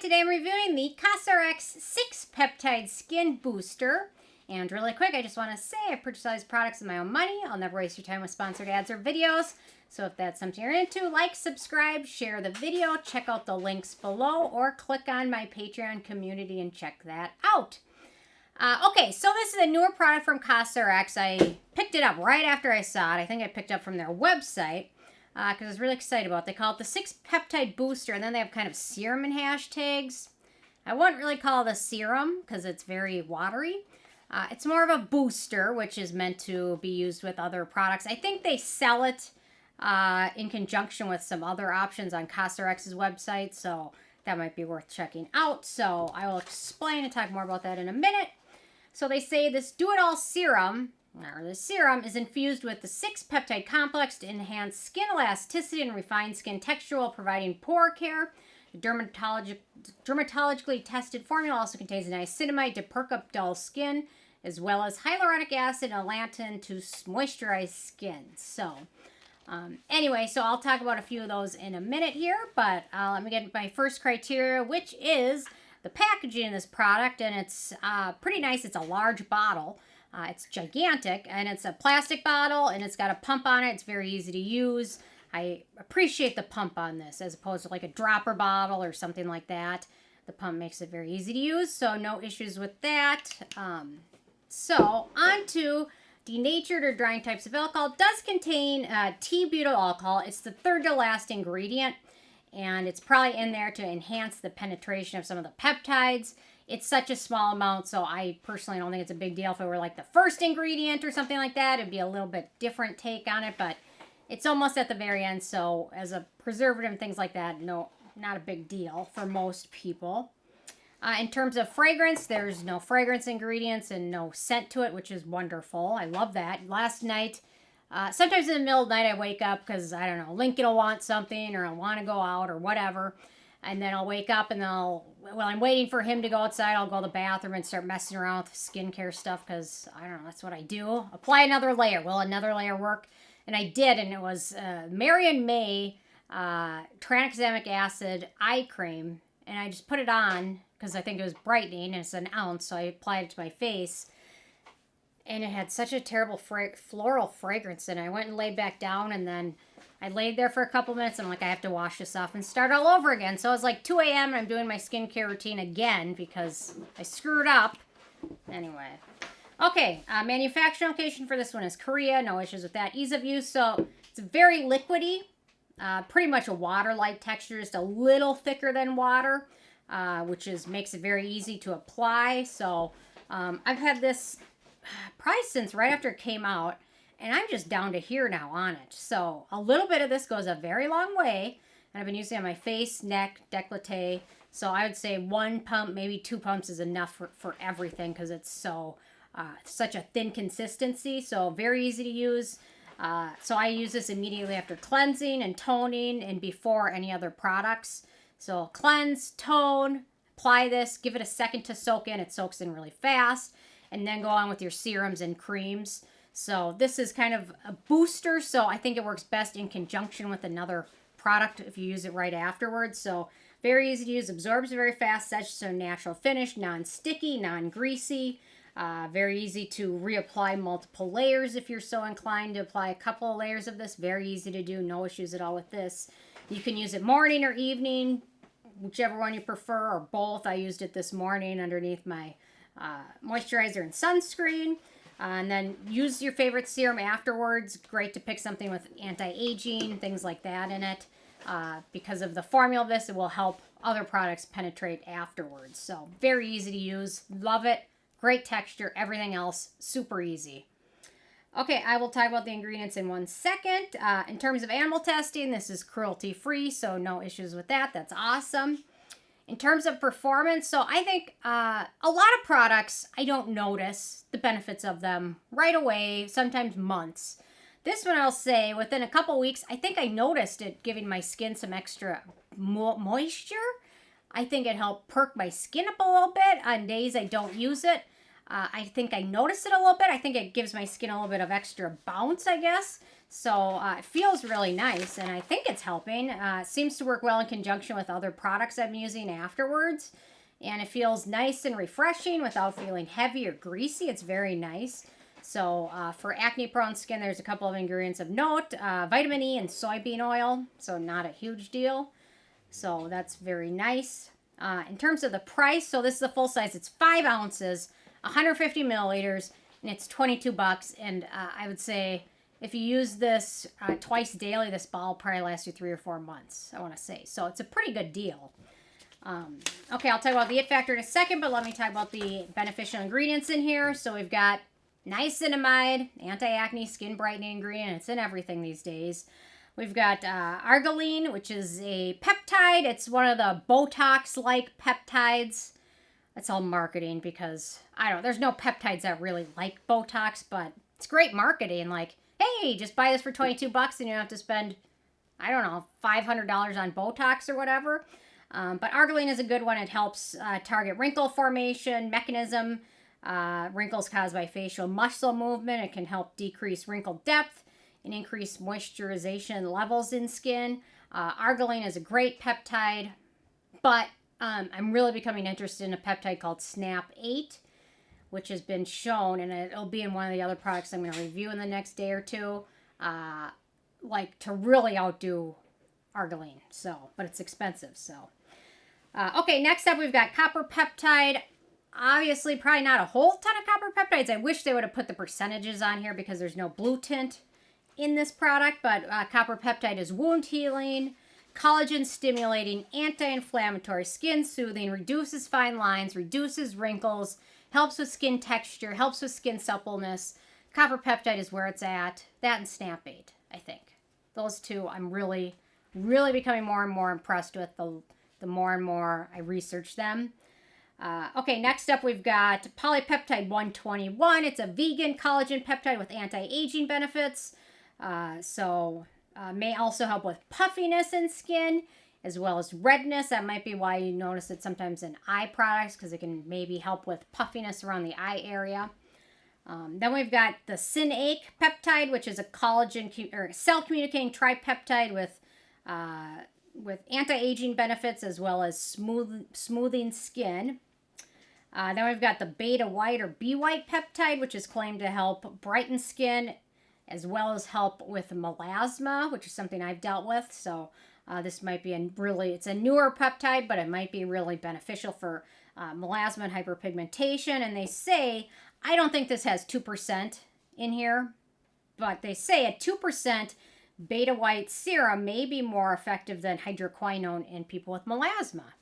today I'm reviewing the Cosrx 6 Peptide Skin Booster. And really quick, I just want to say I purchase all these products with my own money. I'll never waste your time with sponsored ads or videos. So if that's something you're into, like, subscribe, share the video, check out the links below, or click on my Patreon community and check that out. Okay, so this is a newer product from Cosrx. I picked it up right after I saw it. I think I picked it up from their website. Because I was really excited about it. They call it the 6 Peptide Booster, and then they have kind of serum and hashtags. I wouldn't really call it a serum because it's very watery. It's more of a booster, which is meant to be used with other products. I think they sell it in conjunction with some other options on Cosrx's website, so that might be worth checking out. So I will explain and talk more about that in a minute. So they say this do-it-all serum, or the serum, is infused with the 6 peptide complex to enhance skin elasticity and refine skin texture while providing pore care. The dermatologically tested formula also contains niacinamide to perk up dull skin, as well as hyaluronic acid and Allantoin to moisturize skin. So, anyway, so I'll talk about a few of those in a minute here, but let me get into my first criteria, which is the packaging of this product, and it's pretty nice. It's a large bottle. It's gigantic, and it's a plastic bottle, and it's got a pump on it. It's very easy to use. I appreciate the pump on this as opposed to like a dropper bottle or something like that. The pump makes it very easy to use, so no issues with that. So on to denatured or drying types of alcohol. It does contain t-Butyl alcohol. It's the third to last ingredient, and it's probably in there to enhance the penetration of some of the peptides. It's such a small amount, so I personally don't think it's a big deal. If it were like the first ingredient or something like that, it'd be a little bit different take on it, but it's almost at the very end, so as a preservative and things like that, no, not a big deal for most people. In terms of fragrance, there's no fragrance ingredients and no scent to it, which is wonderful. I love that. Last night, sometimes in the middle of the night I wake up because, I don't know, Lincoln will want something or I want to go out or whatever. And then I'll wake up and while I'm waiting for him to go outside, I'll go to the bathroom and start messing around with skincare stuff because, I don't know, that's what I do. Apply another layer. Will another layer work? And I did, and it was Mary & May tranexamic acid eye cream. And I just put it on because I think it was brightening, and it's an ounce, so I applied it to my face. And it had such a terrible floral fragrance, and I went and laid back down, and then I laid there for a couple minutes, and I'm like, I have to wash this off and start all over again. So it was like 2 a.m., and I'm doing my skincare routine again because I screwed up. Anyway. Okay, manufacturing location for this one is Korea. No issues with that. Ease of use, so it's very liquidy. Pretty much a water-like texture, just a little thicker than water, which makes it very easy to apply. So I've had this probably since right after it came out, and I'm just down to here now on it. So a little bit of this goes a very long way, and I've been using it on my face, neck, décolleté. So I would say 1 pump, maybe 2 pumps is enough for everything because it's so such a thin consistency. So very easy to use. So I use this immediately after cleansing and toning and before any other products. So cleanse, tone, apply this, give it a second to soak in. It soaks in really fast. And then go on with your serums and creams. So this is kind of a booster, so I think it works best in conjunction with another product if you use it right afterwards. So very easy to use, absorbs very fast, such a natural finish, non-sticky, non-greasy. Very easy to reapply multiple layers if you're so inclined to apply a couple of layers of this. Very easy to do, no issues at all with this. You can use it morning or evening, whichever one you prefer, or both. I used it this morning underneath my moisturizer and sunscreen. And then use your favorite serum afterwards. Great to pick something with anti-aging, things like that in it. Because of the formula of this, it will help other products penetrate afterwards. So very easy to use. Love it. Great texture. Everything else, super easy. Okay, I will talk about the ingredients in 1 second. In terms of animal testing, this is cruelty-free, so no issues with that. That's awesome. In terms of performance, so I think a lot of products, I don't notice the benefits of them right away, sometimes months. This one I'll say within a couple weeks, I think I noticed it giving my skin some extra moisture. I think it helped perk my skin up a little bit on days I don't use it. I think I noticed it a little bit. I think it gives my skin a little bit of extra bounce, I guess. So it feels really nice, and I think it's helping. It seems to work well in conjunction with other products I'm using afterwards. And it feels nice and refreshing without feeling heavy or greasy. It's very nice. So for acne-prone skin, there's a couple of ingredients of note. Vitamin E and soybean oil, so not a huge deal. So that's very nice. In terms of the price, so this is the full size. It's 5 ounces, 150 milliliters, and it's $22. And I would say if you use this twice daily, this bottle will probably last you 3 or 4 months, I want to say. So it's a pretty good deal. Okay, I'll talk about the it factor in a second, but let me talk about the beneficial ingredients in here. So we've got niacinamide, anti-acne skin brightening ingredient. It's in everything these days. We've got Arginine, which is a peptide. It's one of the Botox-like peptides. That's all marketing because, I don't know, there's no peptides that really like Botox, but it's great marketing. Like, hey, just buy this for $22 and you don't have to spend, I don't know, $500 on Botox or whatever. But Arginine is a good one. It helps target wrinkle formation mechanism, wrinkles caused by facial muscle movement. It can help decrease wrinkle depth and increase moisturization levels in skin. Arginine is a great peptide, but I'm really becoming interested in a peptide called SNAP8, which has been shown, and it'll be in one of the other products I'm going to review in the next day or two, like to really outdo Arginine. So, but it's expensive, so. Okay, next up we've got copper peptide. Obviously, probably not a whole ton of copper peptides. I wish they would have put the percentages on here because there's no blue tint in this product, but copper peptide is wound healing, collagen stimulating, anti-inflammatory, skin soothing, reduces fine lines, reduces wrinkles, helps with skin texture, helps with skin suppleness. Copper peptide is where it's at. That and SNAP8, I think. Those two I'm really, really becoming more and more impressed with the more and more I research them. Okay, next up we've got Polypeptide 121. It's a vegan collagen peptide with anti-aging benefits. May also help with puffiness in skin as well as redness. That might be why you notice it sometimes in eye products because it can maybe help with puffiness around the eye area. Then we've got the Synake peptide, which is a collagen or cell communicating tripeptide with anti-aging benefits as well as smoothing skin. Then we've got the Beta White or B White peptide, which is claimed to help brighten skin as well as help with melasma, which is something I've dealt with. So this might be it's a newer peptide, but it might be really beneficial for melasma and hyperpigmentation. And they say, I don't think this has 2% in here, but they say at 2%, Beta White serum may be more effective than hydroquinone in people with melasma.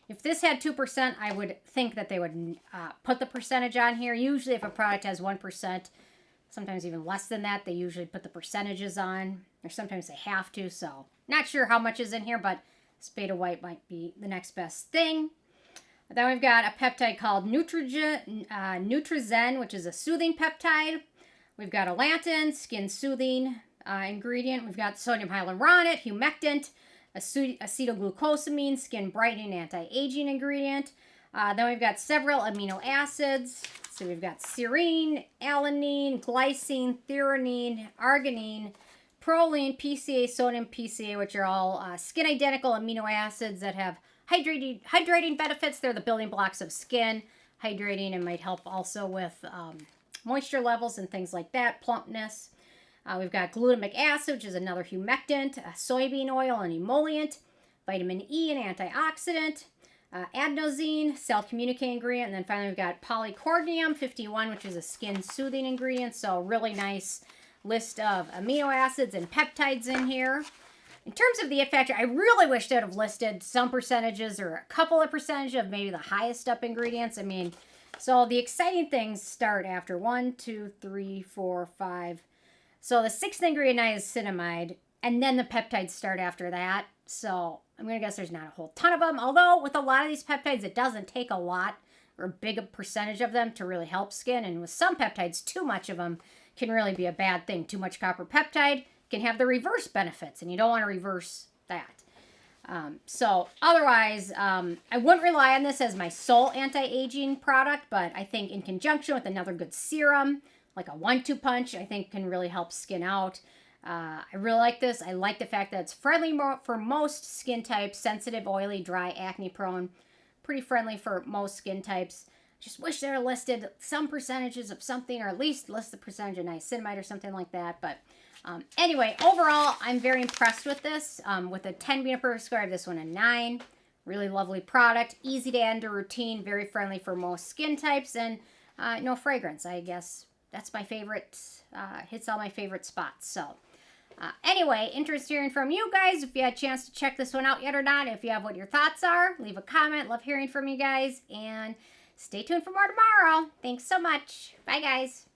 If this had 2%, I would think that they would put the percentage on here. Usually if a product has 1%, sometimes even less than that, they usually put the percentages on, or sometimes they have to, so not sure how much is in here, but this Beta White might be the next best thing. Then we've got a peptide called Nutrizen, which is a soothing peptide. We've got Allantoin, skin soothing ingredient. We've got sodium hyaluronate, humectant, acetylglucosamine, skin brightening, anti-aging ingredient. Then we've got several amino acids. So we've got serine, alanine, glycine, threonine, arginine, proline, PCA, sodium PCA, which are all skin identical amino acids that have hydrating benefits. They're the building blocks of skin. Hydrating and might help also with moisture levels and things like that, plumpness. We've got glutamic acid, which is another humectant, soybean oil, an emollient, vitamin E, an antioxidant, adenosine, cell communicating ingredient, and then finally we've got polycordium 51, which is a skin soothing ingredient. So really nice list of amino acids and peptides in here. In terms of the it factor, I really wish they would have listed some percentages or a couple of percentages of maybe the highest up ingredients. I mean, so the exciting things start after 1, 2, 3, 4, 5. So the 6th ingredient niacinamide, and then the peptides start after that. So I'm going to guess there's not a whole ton of them. Although with a lot of these peptides, it doesn't take a lot or a big percentage of them to really help skin. And with some peptides, too much of them can really be a bad thing. Too much copper peptide can have the reverse benefits, and you don't want to reverse that. So otherwise, I wouldn't rely on this as my sole anti-aging product, but I think in conjunction with another good serum, like a 1-2 punch, I think can really help skin out. I really like this. I like the fact that it's friendly for most skin types, sensitive, oily, dry, acne prone. Pretty friendly for most skin types. Just wish they were listed some percentages of something, or at least list the percentage of niacinamide or something like that. But anyway, overall, I'm very impressed with this. With a 10 being a perfect score, I have this one a 9. Really lovely product. Easy to add to routine. Very friendly for most skin types. And no fragrance, I guess. That's my favorite. Hits all my favorite spots. So anyway, interested hearing from you guys. If you had a chance to check this one out yet or not. If you have what your thoughts are, leave a comment. Love hearing from you guys. And stay tuned for more tomorrow. Thanks so much. Bye, guys.